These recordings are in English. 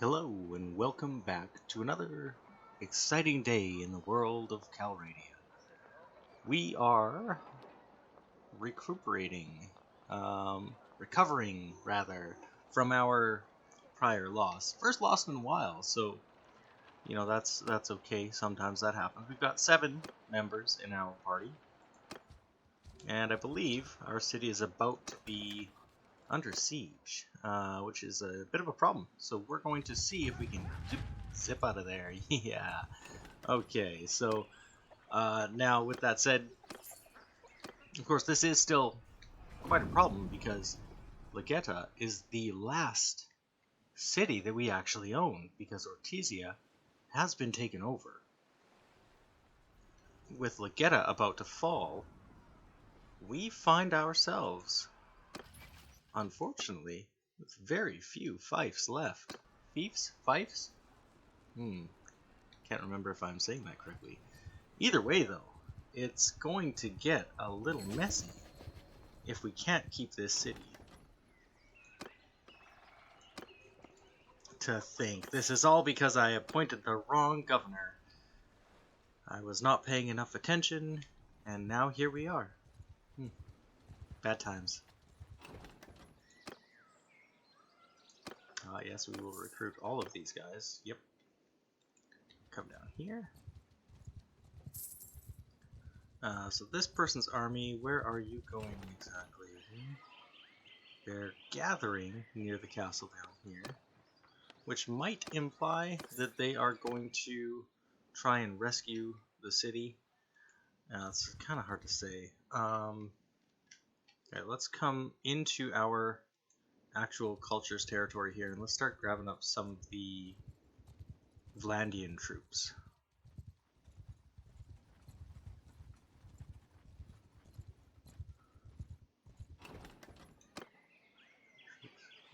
Hello and welcome back to another exciting day in the world of Calradia. We are recovering rather, from our prior loss. First loss in a while, so that's okay. Sometimes that happens. We've got 7 members in our party, and I believe our city is about to be under siege, which is a bit of a problem. So we're going to see if we can zip out of there. Yeah. Okay, so now with that said, of course this is still quite a problem because Legetta is the last city that we actually own because Ortizia has been taken over. With Legetta about to fall, we find ourselves, unfortunately, with very few fiefs left. Fiefs? Fiefs? Can't remember if I'm saying that correctly. Either way, though, it's going to get a little messy if we can't keep this city. To think, this is all because I appointed the wrong governor. I was not paying enough attention, and now here we are. Bad times. Yes, we will recruit all of these guys. Yep. Come down here. So this person's army, where are you going exactly? They're gathering near the castle down here, which might imply that they are going to try and rescue the city. It's kind of hard to say. Okay, let's come into our actual culture's territory here, and let's start grabbing up some of the Vlandian troops.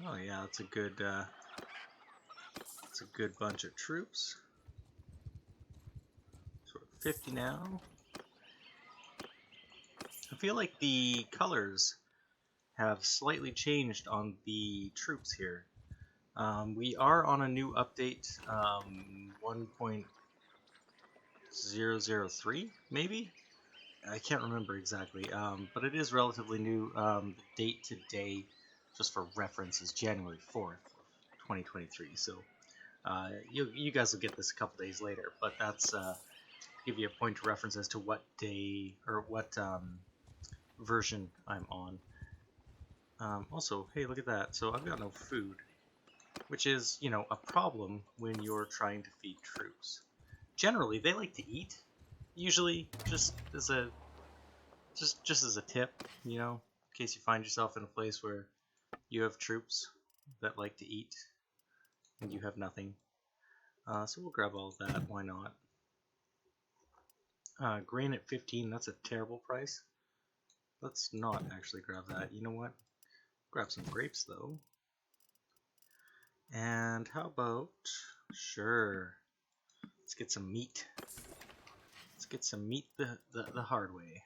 Oh yeah, that's a good bunch of troops. So we're 50 now. I feel like the colors have slightly changed on the troops here. We are on a new update, 1.003 maybe? I can't remember exactly, but it is relatively new. The date today, just for reference, is January 4th, 2023. So you guys will get this a couple days later, but that's give you a point of reference as to what day or what version I'm on. Also, hey, look at that. So I've got no food, which is, a problem when you're trying to feed troops. Generally, they like to eat. Usually, just as a tip, in case you find yourself in a place where you have troops that like to eat and you have nothing. So we'll grab all of that. Why not? Grain at 15. That's a terrible price. Let's not actually grab that. You know what? Grab some grapes though. And how about, sure, let's get some meat. Let's get some meat the hard way.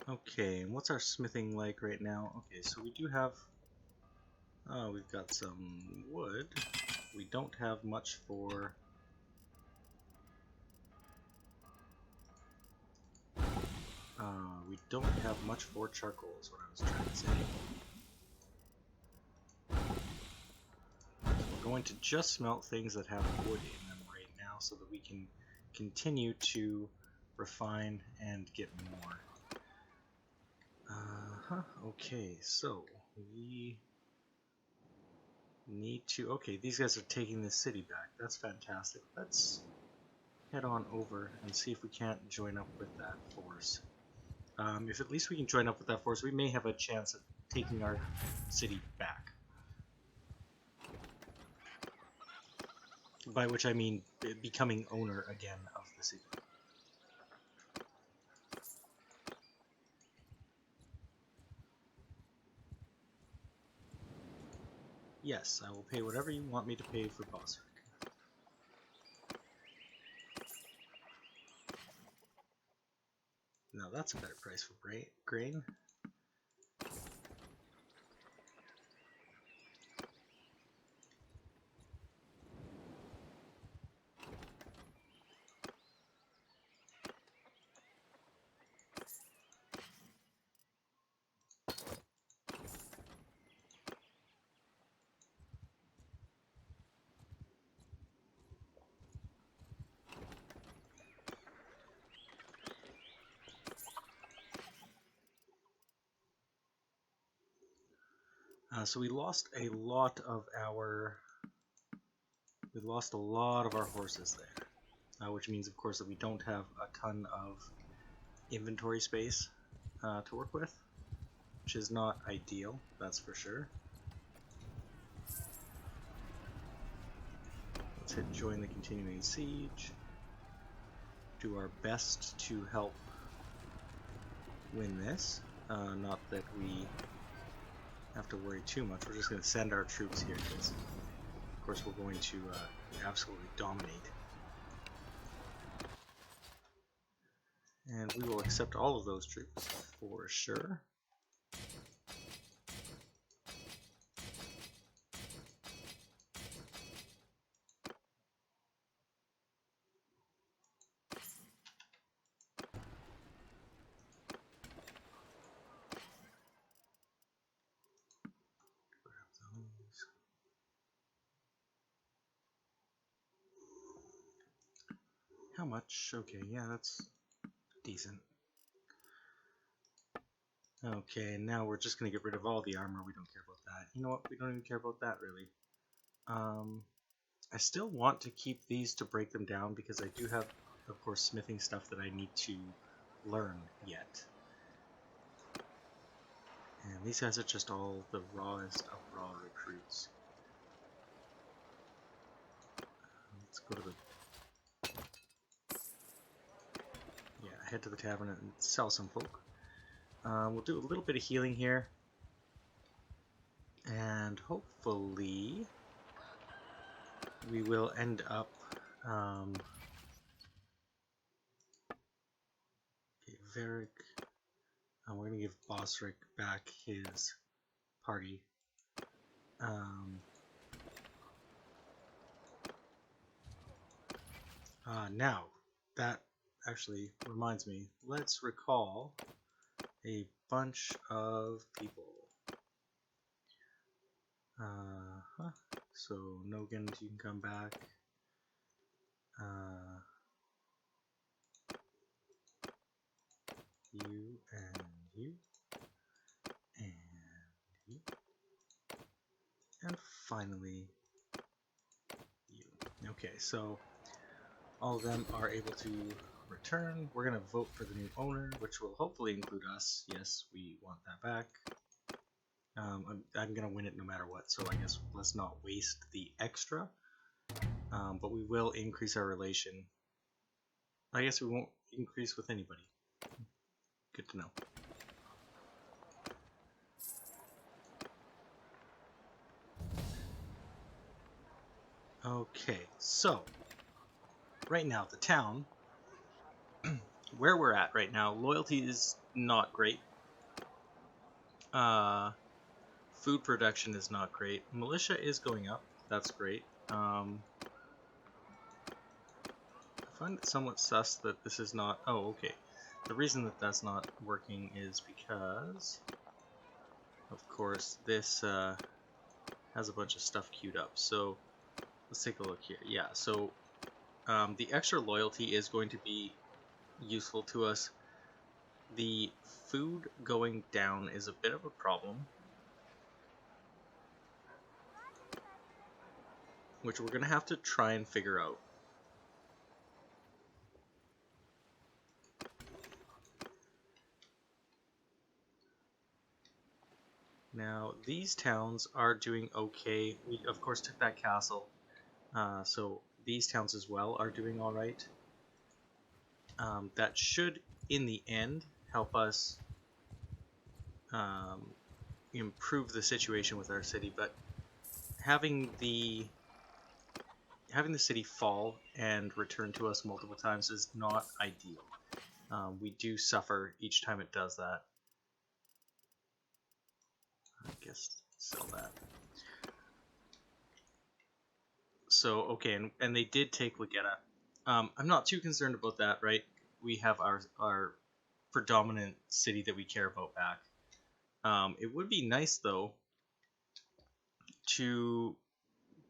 Okay, and what's our smithing like right now? Okay, so we do have, we've got some wood. We don't have much for charcoal is what I was trying to say. So we're going to just smelt things that have wood in them right now so that we can continue to refine and get more. Okay, so we need to, okay, these guys are taking the city back. That's fantastic. Let's head on over and see if we can't join up with that force. If at least we can join up with that force, we may have a chance at taking our city back. By which I mean becoming owner again of the city. Yes, I will pay whatever you want me to pay for Bosric. Now that's a better price for grain. So we lost a lot of our horses there, which means, of course, that we don't have a ton of inventory space to work with, which is not ideal, that's for sure. Let's hit join the continuing siege. Do our best to help win this. Not that we have to worry too much. We're just going to send our troops here because, of course, we're going to absolutely dominate. And we will accept all of those troops for sure. How much? Okay, yeah, that's decent. Okay, now we're just going to get rid of all the armor. We don't care about that. You know what? We don't even care about that, really. I still want to keep these to break them down because I do have, of course, smithing stuff that I need to learn yet. And these guys are just all the rawest of raw recruits. Let's go to the... Yeah, head to the tavern and sell some folk. We'll do a little bit of healing here. And hopefully we will end up... okay, Varric... we're going to give Bosric back his party. Now, that actually reminds me, let's recall a bunch of people. So, Nogans, you can come back. You and you. And you. And finally, you. Okay, so all of them are able to return. We're going to vote for the new owner, which will hopefully include us. Yes, we want that back. I'm going to win it no matter what, so I guess let's not waste the extra. But we will increase our relation. I guess we won't increase with anybody. Good to know. Okay, so right now the town, where we're at right now, loyalty is not great. Food production is not great. Militia is going up. That's great. I find it somewhat sus that this is not... Oh, okay. The reason that that's not working is because, of course, this has a bunch of stuff queued up. So let's take a look here. Yeah, so the extra loyalty is going to be useful to us. The food going down is a bit of a problem, which we're going to have to try and figure out. Now, these towns are doing okay. We, of course, took that castle, so these towns as well are doing alright. That should, in the end, help us improve the situation with our city, but having the city fall and return to us multiple times is not ideal. We do suffer each time it does that. I guess sell that. So, okay, and they did take Legetta. I'm not too concerned about that, right? We have our predominant city that we care about back. It would be nice, though, to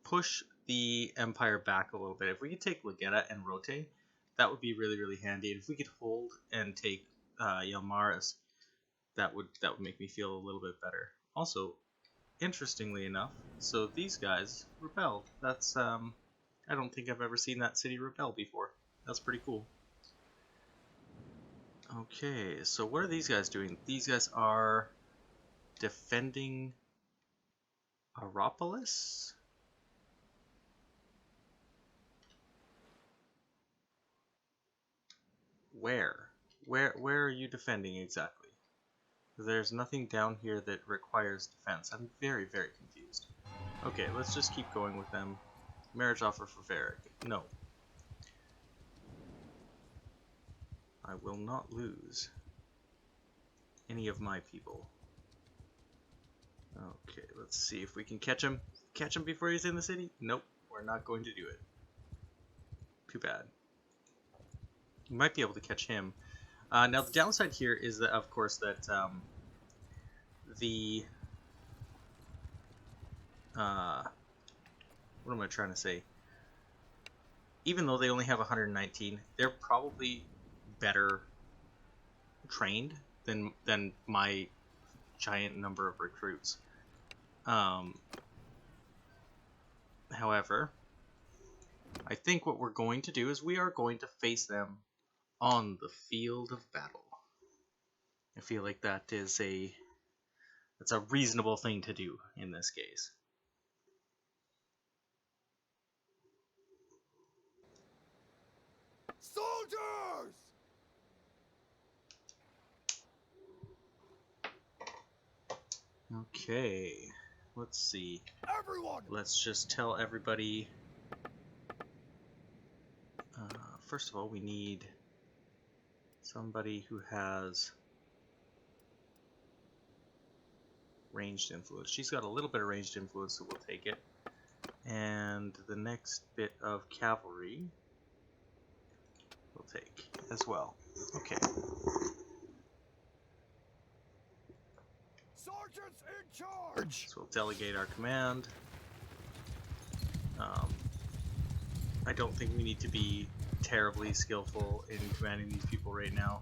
push the Empire back a little bit. If we could take Legetta and Rote, that would be really, really handy. And if we could hold and take Yelmaris, that would make me feel a little bit better. Also, interestingly enough, so these guys rebelled. That's I don't think I've ever seen that city rebel before. That's pretty cool. Okay, so what are these guys doing? These guys are defending Aeropolis? Where? Where are you defending exactly? There's nothing down here that requires defense. I'm very, very confused. Okay, let's just keep going with them. Marriage offer for Varric. No. I will not lose any of my people. Okay, let's see if we can catch him. Catch him before he's in the city? Nope, we're not going to do it. Too bad. We might be able to catch him. Now the downside here is that, of course, that what am I trying to say? Even though they only have 119, they're probably better trained than my giant number of recruits. However, I think what we're going to do is we are going to face them on the field of battle. I feel like that's a reasonable thing to do in this case. Soldiers! Okay, let's see. Everyone! Let's just tell everybody. First of all, we need somebody who has ranged influence. She's got a little bit of ranged influence, so we'll take it. And the next bit of cavalry we'll take as well. Okay. Sergeants in charge! So we'll delegate our command. I don't think we need to be terribly skillful in commanding these people right now.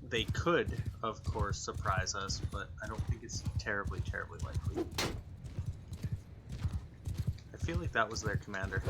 They could, of course, surprise us, but I don't think it's terribly likely. I feel like that was their commander.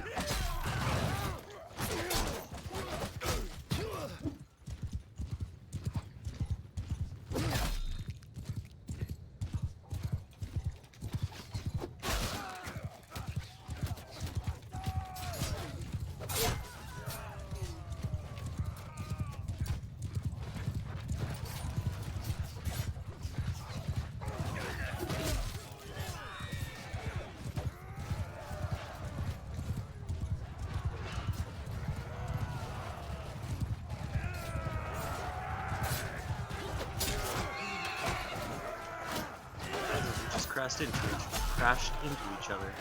Crashed into each other.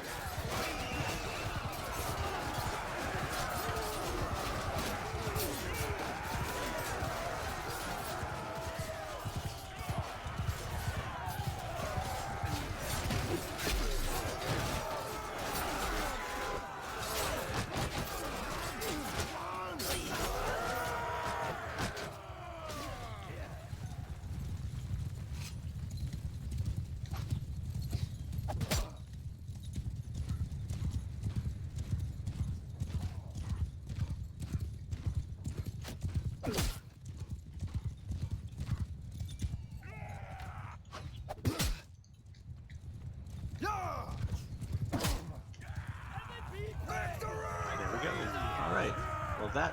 That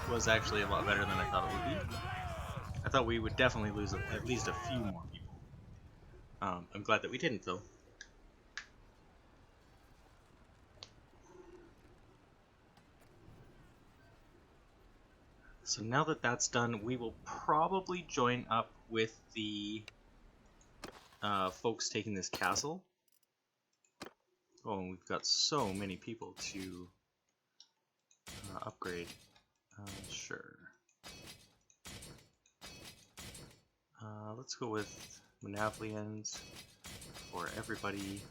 was actually a lot better than I thought it would be. I thought we would definitely lose at least a few more people. I'm glad that we didn't, though. So now that that's done, we will probably join up with the folks taking this castle. Oh, and we've got so many people to upgrade. Sure. Let's go with Monavlians for everybody.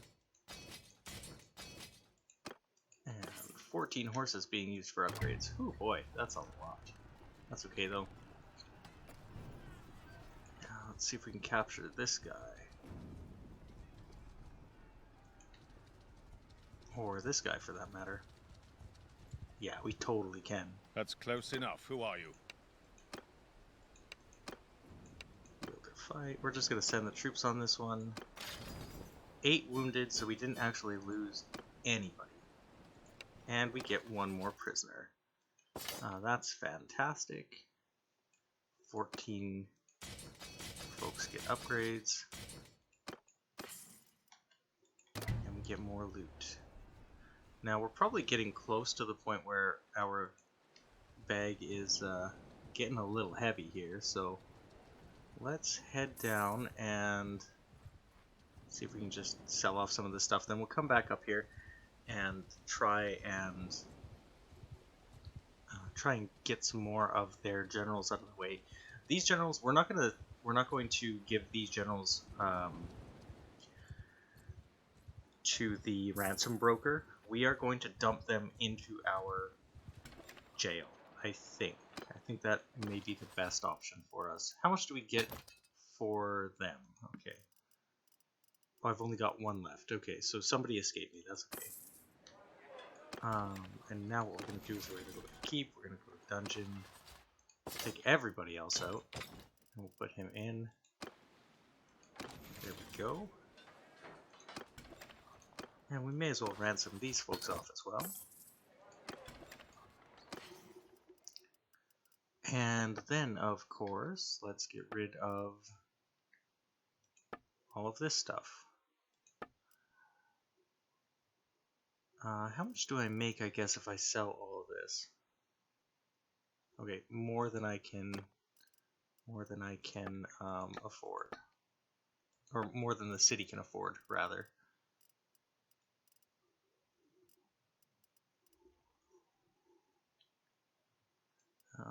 And 14 horses being used for upgrades. Oh boy, that's a lot. That's okay though. Let's see if we can capture this guy. Or this guy for that matter. Yeah, we totally can. That's close enough. Who are you? Fight. We're just going to send the troops on this one. 8 wounded, so we didn't actually lose anybody. And we get 1 more prisoner. That's fantastic. 14 folks get upgrades. And we get more loot. Now we're probably getting close to the point where our bag is getting a little heavy here, so let's head down and see if we can just sell off some of this stuff. Then we'll come back up here and try and get some more of their generals out of the way. These generals, we're not going to give these generals to the ransom broker. We are going to dump them into our jail. I think that may be the best option for us. How much do we get for them? Okay. Oh, I've only got 1 left. Okay, so somebody escaped me. That's okay. And now what we're going to do is we're going to go to the keep. We're going to go to the dungeon. Take everybody else out. And we'll put him in. There we go. And we may as well ransom these folks off as well. And then, of course, let's get rid of all of this stuff. How much do I make, I guess, if I sell all of this? Okay, more than I can afford. Or more than the city can afford, rather.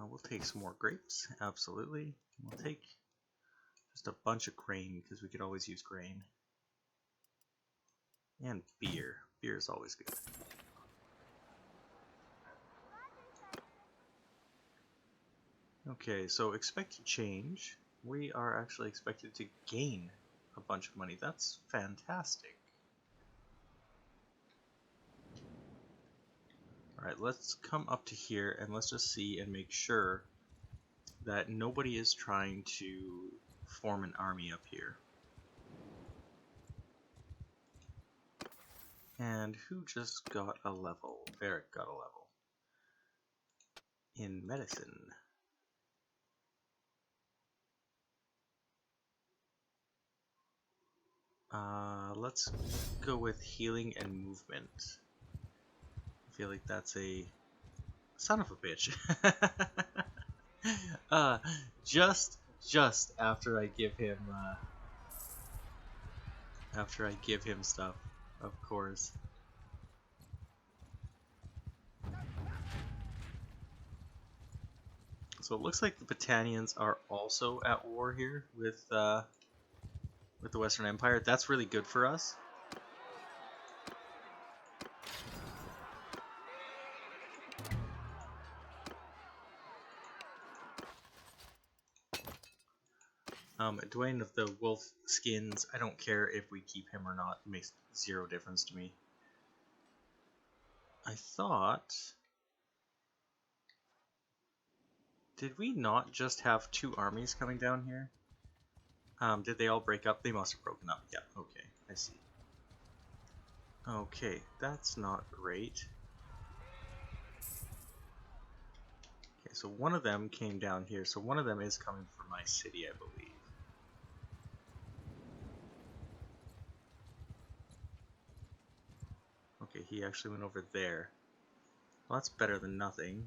We'll take some more grapes, absolutely. We'll take just a bunch of grain, because we could always use grain. And beer. Beer is always good. Okay, so expected change. We are actually expected to gain a bunch of money. That's fantastic. Alright, let's come up to here and let's just see and make sure that nobody is trying to form an army up here. And who just got a level? Varric got a level. In medicine. Let's go with healing and movement. I feel like that's a son of a bitch. Just after I give him stuff, of course. So it looks like the Battanians are also at war here with the Western Empire. That's really good for us. Dwayne of the Wolf Skins, I don't care if we keep him or not. It makes 0 difference to me. I thought... Did we not just have 2 armies coming down here? Did they all break up? They must have broken up. Yeah, okay, I see. Okay, that's not great. Okay, so one of them came down here, so one of them is coming for my city, I believe. Okay, he actually went over there. Well, that's better than nothing.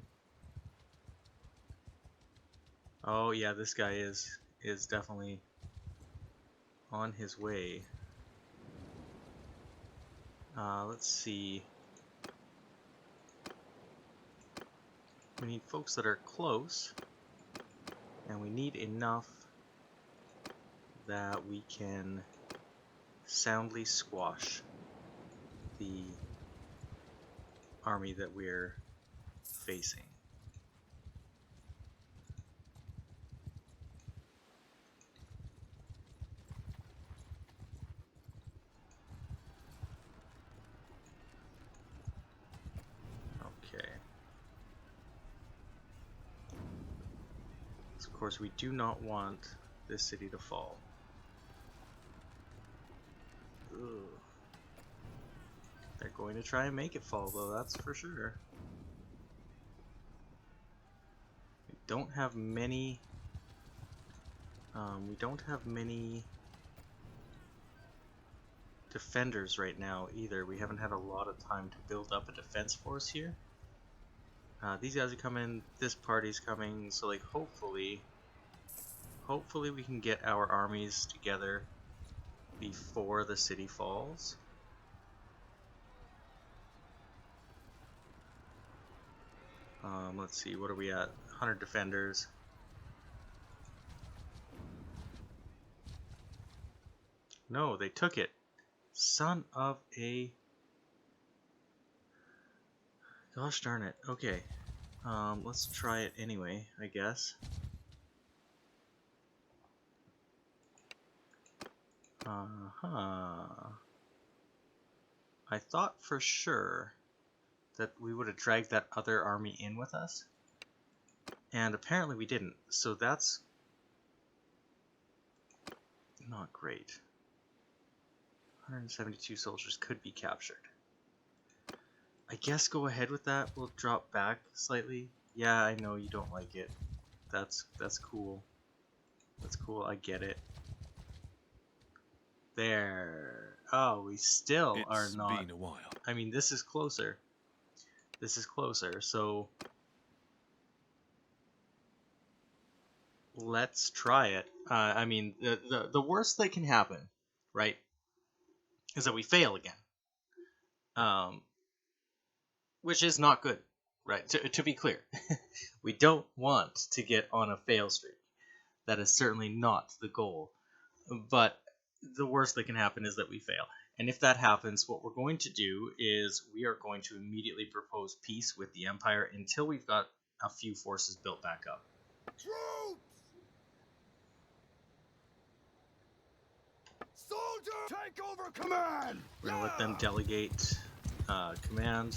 Oh yeah, this guy is definitely on his way. Let's see. We need folks that are close, and we need enough that we can soundly squash the army that we're facing. Okay. So of course we do not want this city to fall. Ugh. They're going to try and make it fall though, that's for sure. We don't have many defenders right now either. We haven't had a lot of time to build up a defense force here. These guys are coming, this party's coming, so like hopefully we can get our armies together before the city falls. Let's see, what are we at? 100 defenders. No, they took it. Son of a... Gosh darn it. Okay. Let's try it anyway, I guess. I thought for sure that we would have dragged that other army in with us. And apparently we didn't. So that's not great. 172 soldiers could be captured. I guess go ahead with that. We'll drop back slightly. Yeah, I know you don't like it. That's cool. That's cool. I get it. There. Oh, we still are not. It's been a while. I mean, this is closer. This is closer. So let's try it. I mean, the worst that can happen, right, is that we fail again. Which is not good, right? To be clear, we don't want to get on a fail streak. That is certainly not the goal. But the worst that can happen is that we fail. And if that happens, what we're going to do is we are going to immediately propose peace with the Empire until we've got a few forces built back up. Troops! Soldier! Take over command! We're going to let them delegate command.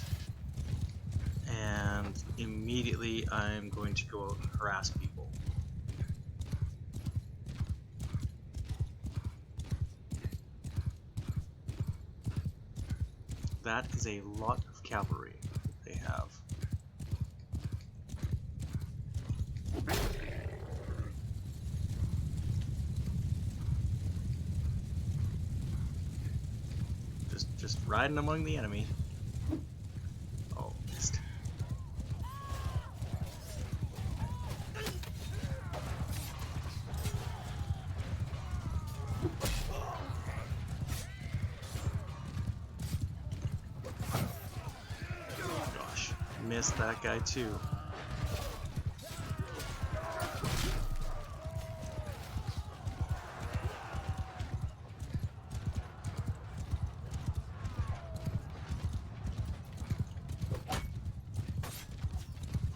And immediately I'm going to go out and harass people. That is a lot of cavalry they have. Just riding among the enemy. Oh, missed. Gosh, missed that guy too.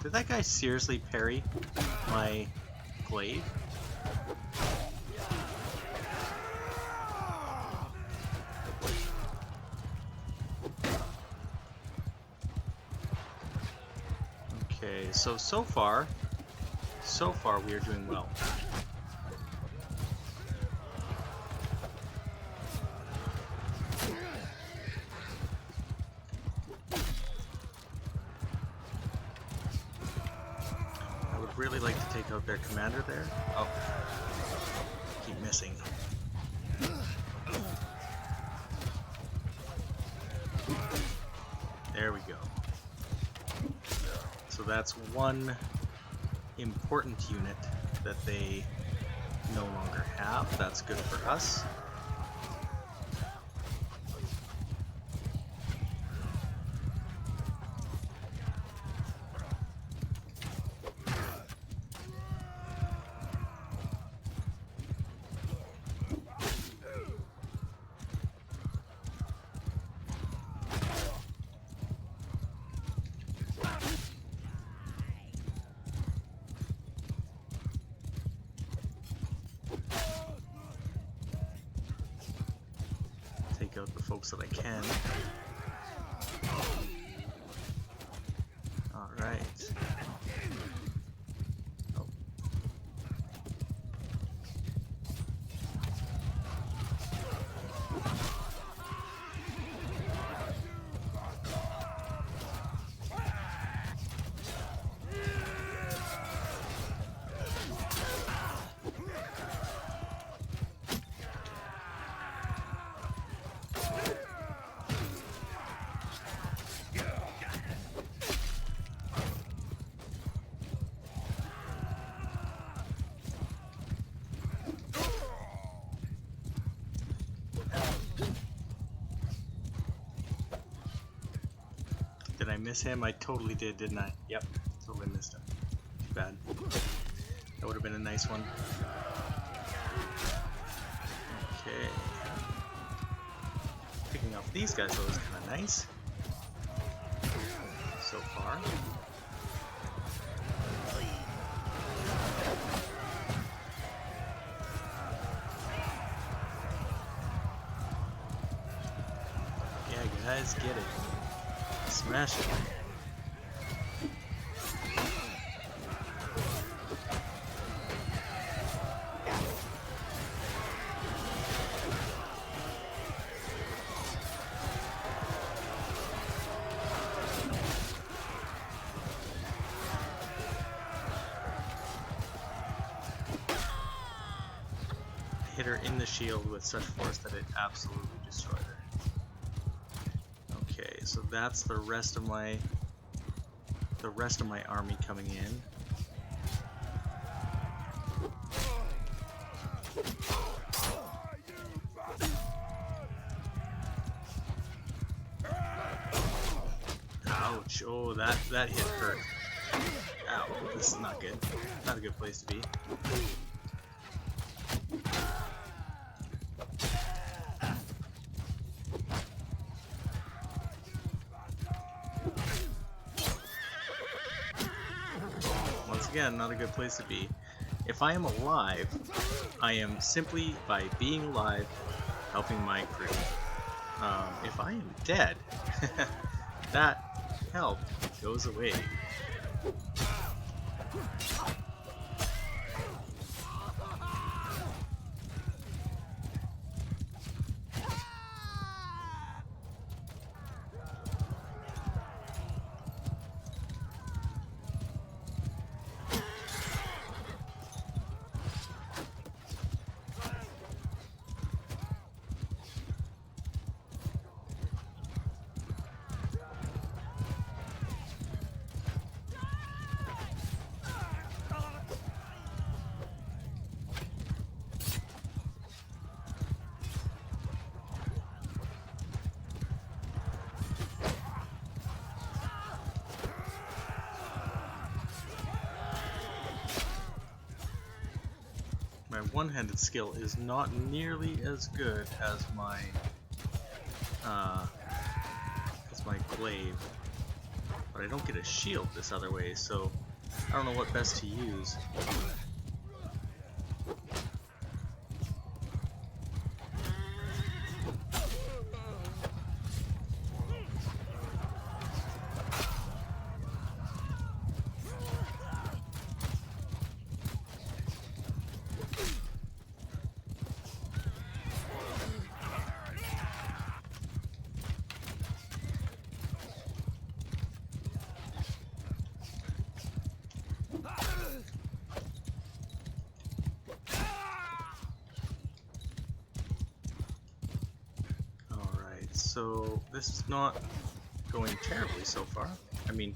Did that guy seriously parry my glaive? Okay, so far we are doing well. I would really like to take out their commander there. Oh, keep missing. There we go. So that's one important unit that they no longer have. That's good for us. Take out the folks that I can. Alright. Oh. Did I miss him? I totally did, didn't I? Yep, totally missed him. Too bad. That would have been a nice one. Okay. Picking off these guys though is kind of nice. So far. Yeah, guys, get it. Smash it. Hit her in the shield with such force that it absolutely destroyed her. Okay, so that's the rest of my army coming in. Ouch! Oh, that hit hurt. Ow! This is not good. Not a good place to be. Again, not a good place to be. If I am alive, I am simply, by being alive, helping my crew. If I am dead, that help goes away. My one-handed skill is not nearly as good as my glaive, but I don't get a shield this other way, so I don't know what best to use. So this is not going terribly so far. I mean,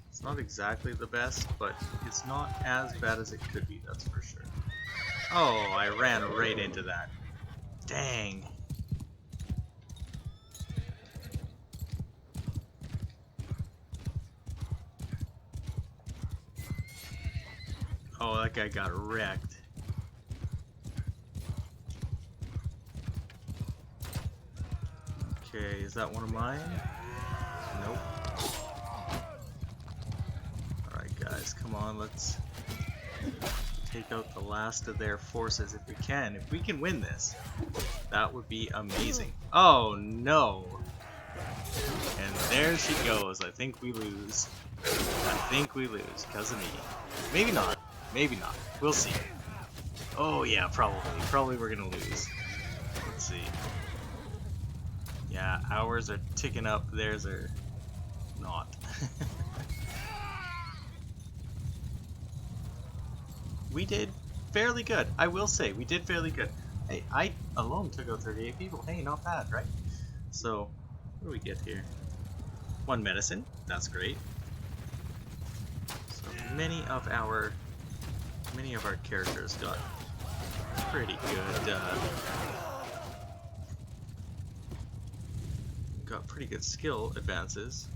it's not exactly the best, but it's not as bad as it could be, that's for sure. Oh, I ran right into that. Dang. Oh, that guy got wrecked. Okay, is that one of mine? Nope. Alright guys, come on, let's take out the last of their forces if we can. If we can win this, that would be amazing. Oh no! And there she goes. I think we lose. I think we lose because of me. Maybe not. Maybe not. We'll see. Oh yeah, probably. Probably we're gonna lose. Let's see. Yeah, ours are ticking up. Theirs are not. We did fairly good. I will say, we did fairly good. Hey, I alone took out 38 people. Hey, not bad, right? So, what do we get here? 1 medicine. That's great. So many of our characters got pretty good. Got pretty good skill advances.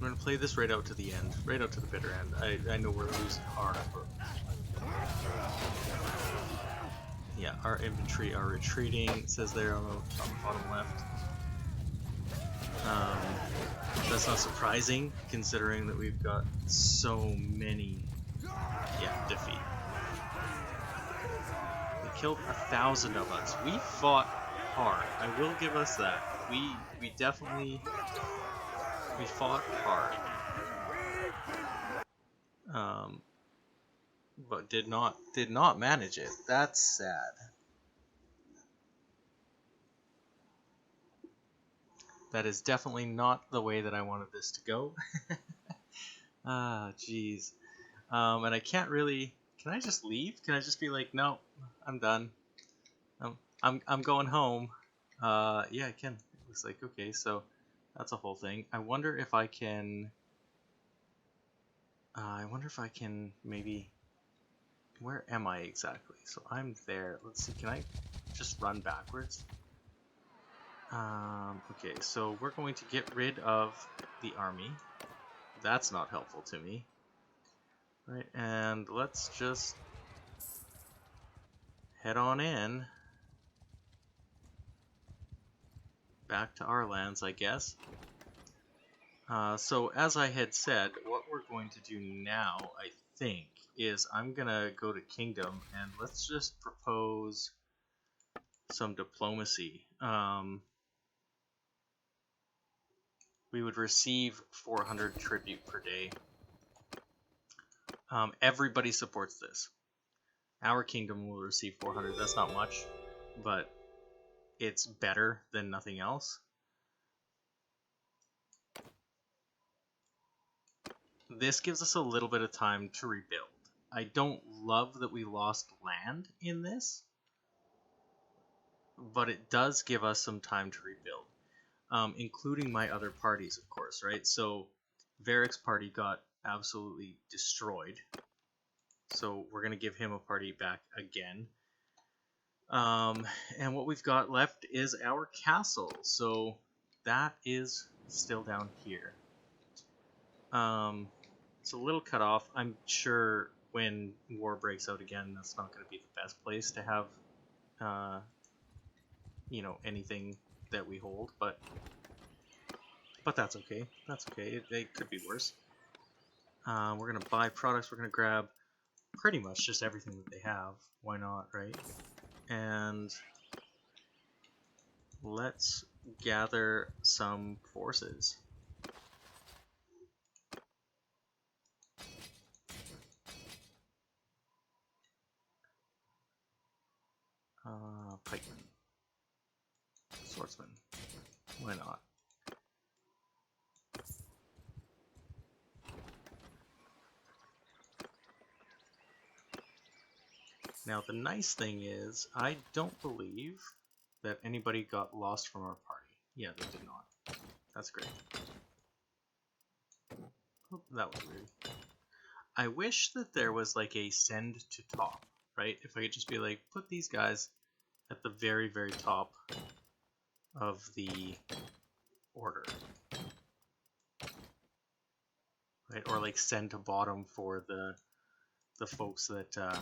I'm gonna play this right out to the end, right out to the bitter end. I know we're losing hard, but yeah, our infantry are retreating. It says there on the bottom left. That's not surprising, considering that we've got so many. Yeah, defeat. They killed 1,000 of us. We fought hard. I will give us that. We definitely fought hard. But did not manage it. That's sad. That is definitely not the way that I wanted this to go. Ah, jeez. And I can't really. Can I just leave? Can I just be like, no, I'm done. I'm going home. Yeah, I can. It looks like okay. So that's a whole thing. I wonder if I can. I wonder if I can maybe. Where am I exactly? So I'm there. Let's see. Can I just run backwards? Okay, so we're going to get rid of the army. That's not helpful to me. Right, and let's just head on in. Back to our lands, I guess. So as I had said, what we're going to do now, I think, is I'm gonna go to Kingdom and let's just propose some diplomacy. We would receive 400 tribute per day. Everybody supports this. Our kingdom will receive 400. That's not much, but it's better than nothing else. This gives us a little bit of time to rebuild. I don't love that we lost land in this, but it does give us some time to rebuild, including my other parties, of course, right? So Varric's party got absolutely destroyed, so we're going to give him a party back again. And what we've got left is our castle, so that is still down here. It's a little cut off. I'm sure when war breaks out again, that's not going to be the best place to have, you know, anything that we hold, but that's okay. That's okay. It could be worse. We're going to buy products. We're going to grab pretty much just everything that they have. Why not, right? And let's gather some forces. Pikemen. Swordsman. Why not? Now the nice thing is, I don't believe that anybody got lost from our party. Yeah, they did not. That's great. that was weird. I wish that there was like a send to top, right? If I could just be like, put these guys at the very, very top of the order. Right? Or like send to bottom for the folks that that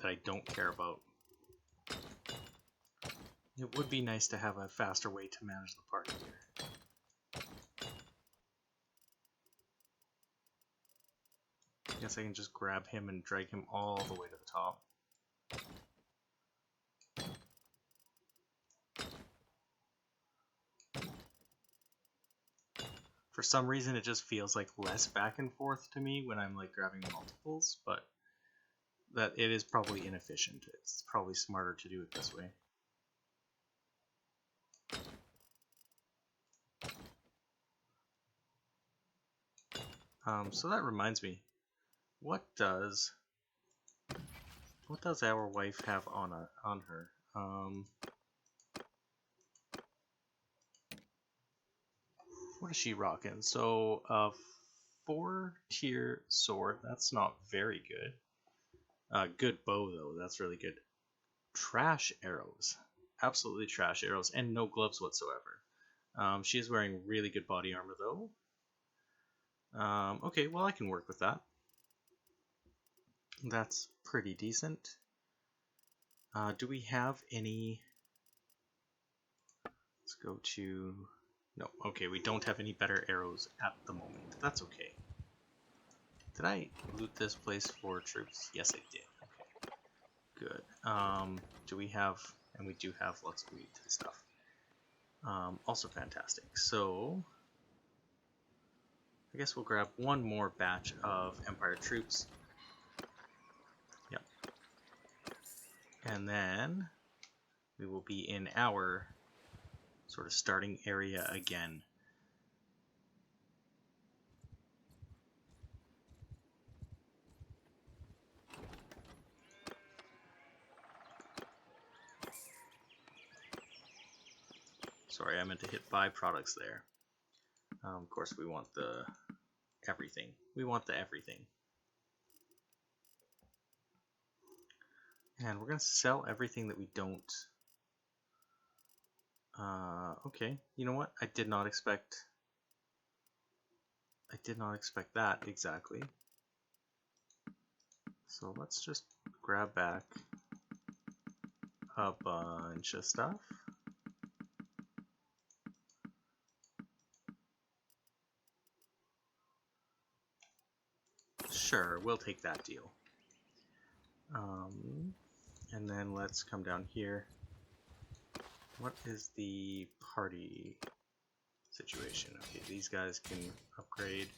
I don't care about. It would be nice to have a faster way to manage the party here. I guess I can just grab him and drag him all the way to the top. For some reason, it just feels like less back and forth to me when I'm like grabbing multiples, but that it is probably inefficient. It's probably smarter to do it this way. So that reminds me, what does our wife have on her? What is she rocking? So a 4-tier sword. That's not very good. Good bow though. That's really good. Trash arrows. Absolutely trash arrows, and no gloves whatsoever. She is wearing really good body armor though. Okay, well I can work with that. That's pretty decent. Do we have any... Let's go to... No, okay, we don't have any better arrows at the moment. That's okay. Did I loot this place for troops? Yes, I did. Okay, good. Do we have... And we do have lots of meat and stuff. Also fantastic. So... I guess we'll grab one more batch of Empire troops. Yep. And then we will be in our sort of starting area again. Sorry, I meant to hit byproducts there. Of course, we want the everything. We want the everything. And we're going to sell everything that we don't. Okay, you know what? I did not expect that exactly. So let's just grab back a bunch of stuff. Sure, we'll take that deal. And then let's come down here. What is the party situation? Okay, these guys can upgrade.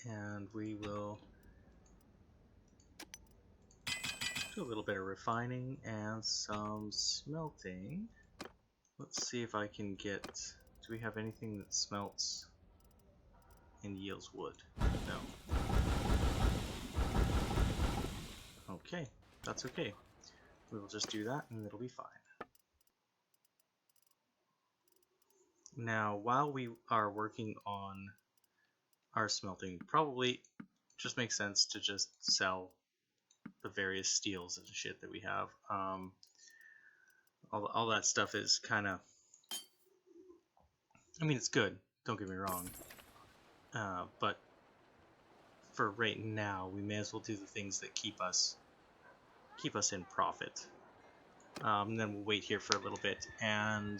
And we will do a little bit of refining and some smelting. Let's see if I can get... Do we have anything that smelts and yields wood? No. Okay, that's okay. We will just do that and it'll be fine. Now, while we are working on our smelting, probably just makes sense to just sell the various steels and shit that we have. All that stuff is kind of... I mean, it's good, don't get me wrong. But for right now, we may as well do the things that keep us in profit. And then we'll wait here for a little bit, and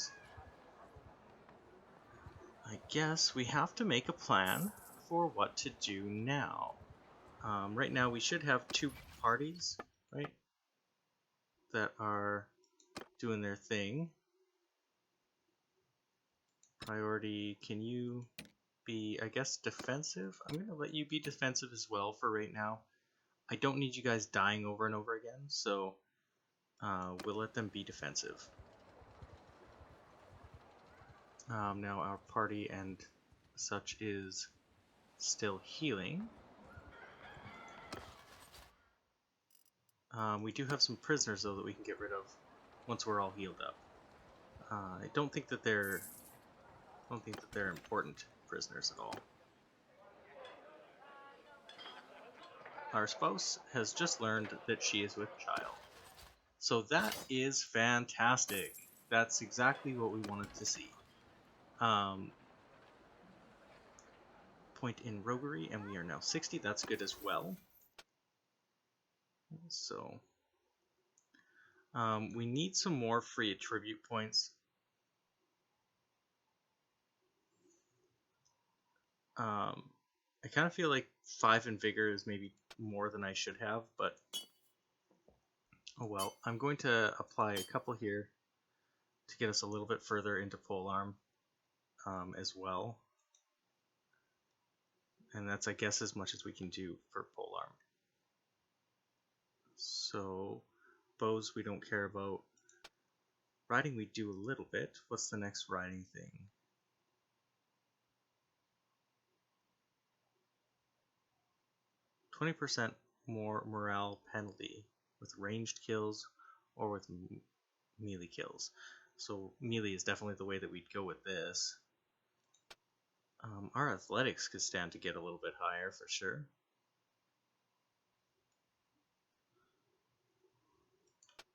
I guess we have to make a plan for what to do now. Right now we should have 2 parties, right, that are doing their thing. Priority, can you be, I guess, defensive? I'm going to let you be defensive as well for right now. I don't need you guys dying over and over again, so we'll let them be defensive. Now our party and such is still healing. We do have some prisoners though that we can get rid of once we're all healed up. I don't think that they're important prisoners at all. Our spouse has just learned that she is with child. So that is fantastic. That's exactly what we wanted to see. Point in roguery, and we are now 60. That's good as well. So we need some more free attribute points. I kind of feel like 5 in vigor is maybe more than I should have, but oh well. I'm going to apply a couple here to get us a little bit further into polearm as well. And that's, I guess, as much as we can do for polearm. So bows we don't care about. Riding we do a little bit. What's the next riding thing? 20% more morale penalty with ranged kills or with melee kills. So melee is definitely the way that we'd go with this. Our athletics could stand to get a little bit higher for sure.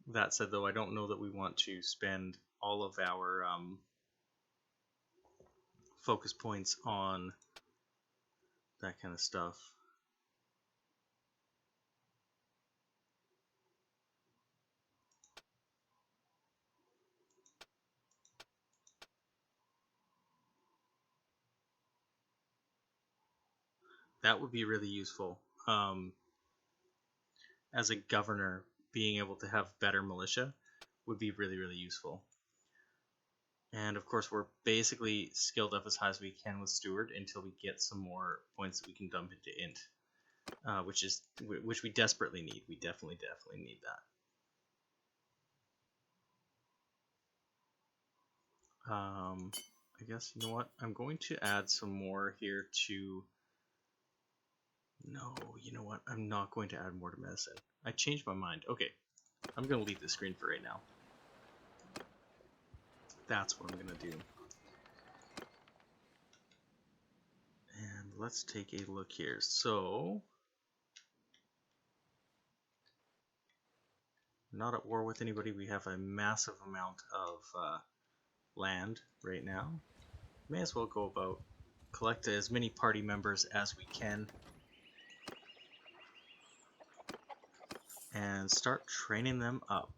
That said though, I don't know that we want to spend all of our focus points on that kind of stuff. That would be really useful. As a governor, being able to have better militia would be really, really useful. And of course, we're basically skilled up as high as we can with Steward until we get some more points that we can dump into Int, which we desperately need. We definitely need that. I guess, you know what? I'm going to add some more here to... No, you know what? I'm not going to add more to medicine. I changed my mind. Okay, I'm going to leave the screen for right now. That's what I'm going to do. And let's take a look here. So, not at war with anybody. We have a massive amount of land right now. May as well go about collect as many party members as we can and start training them up.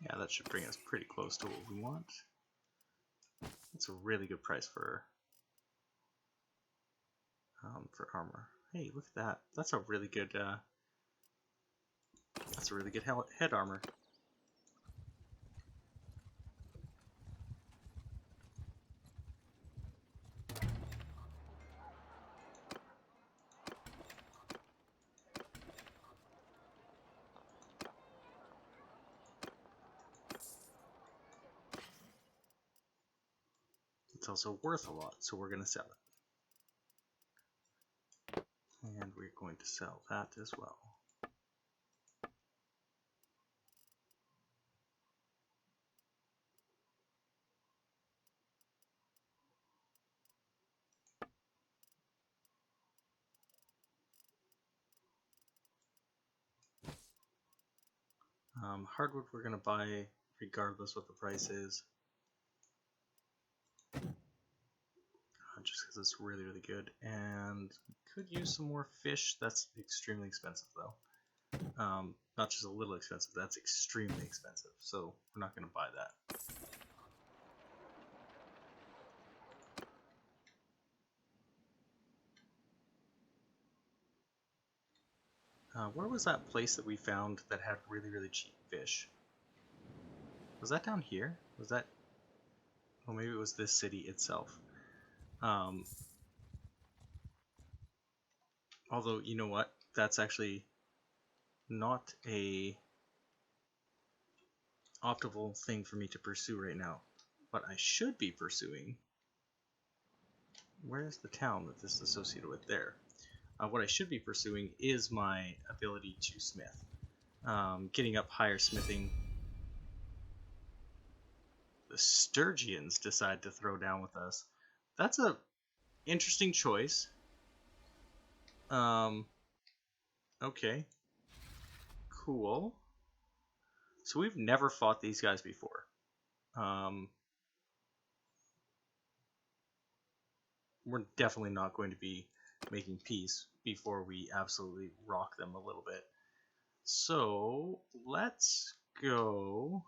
Yeah, that should bring us pretty close to what we want. That's a really good price for armor. Hey, look at that. That's a really good head armor. It's also worth a lot, so we're going to sell it. And we're going to sell that as well. Hardwood we're going to buy regardless what the price is. Just because it's really, really good. And we could use some more fish. That's extremely expensive though. Not just a little expensive, that's extremely expensive. So we're not going to buy that. Where was that place that we found that had really, really cheap fish? Was that down here? Was that... Well, maybe it was this city itself. Although, you know what? That's actually not a optimal thing for me to pursue right now. what I should be pursuing... Where's the town that this is associated with there? What I should be pursuing is my ability to smith. Getting up higher smithing. The Sturgians decide to throw down with us. That's a interesting choice. Okay. Cool. So we've never fought these guys before. We're definitely not going to be making peace before we absolutely rock them a little bit. So let's go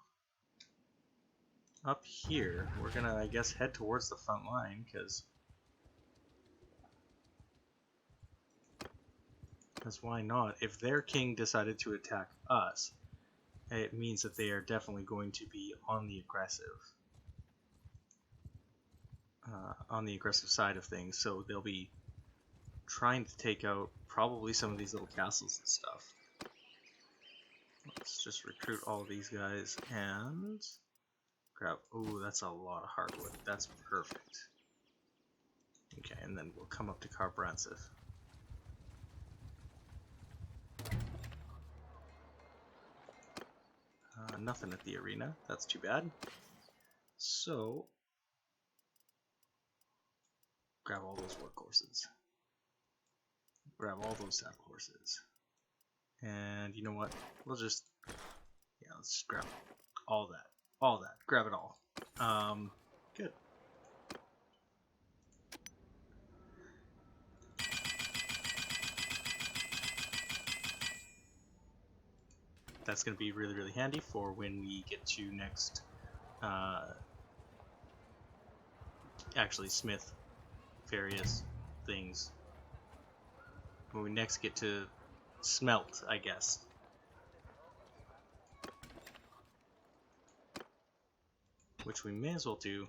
up here. We're gonna, I guess, head towards the front line because why not? If their king decided to attack us, it means that they are definitely going to be on the aggressive side of things. So they'll be trying to take out probably some of these little castles and stuff. Let's just recruit all of these guys and grab. Ooh, that's a lot of hardwood. That's perfect. Okay, and then we'll come up to Karbrantsif. Nothing at the arena. That's too bad. So, grab all those workhorses. Grab all those saddle horses. And you know what? We'll just, yeah, let's just grab all that. All that. Grab it all. Good. That's going to be really, really handy for when we get to next, actually smith various things. When we next get to smelt, I guess. Which we may as well do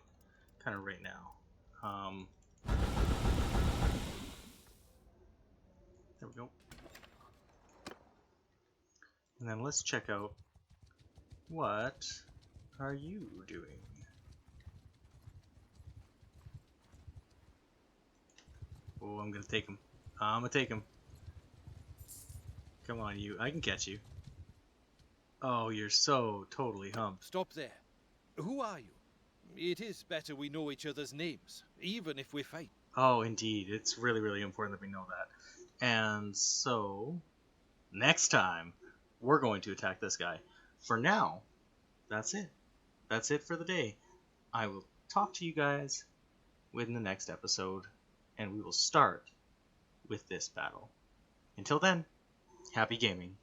kind of right now. There we go. And then let's check out, what are you doing? Oh, I'm gonna take him. I'm gonna take him. Come on, you. I can catch you. Oh, you're so totally humped. Stop there. Who are you? It is better we know each other's names, even if we fight. Oh, indeed. It's really, really important that we know that. And so, next time, we're going to attack this guy. For now, that's it. That's it for the day. I will talk to you guys in the next episode, and we will start with this battle. Until then, happy gaming.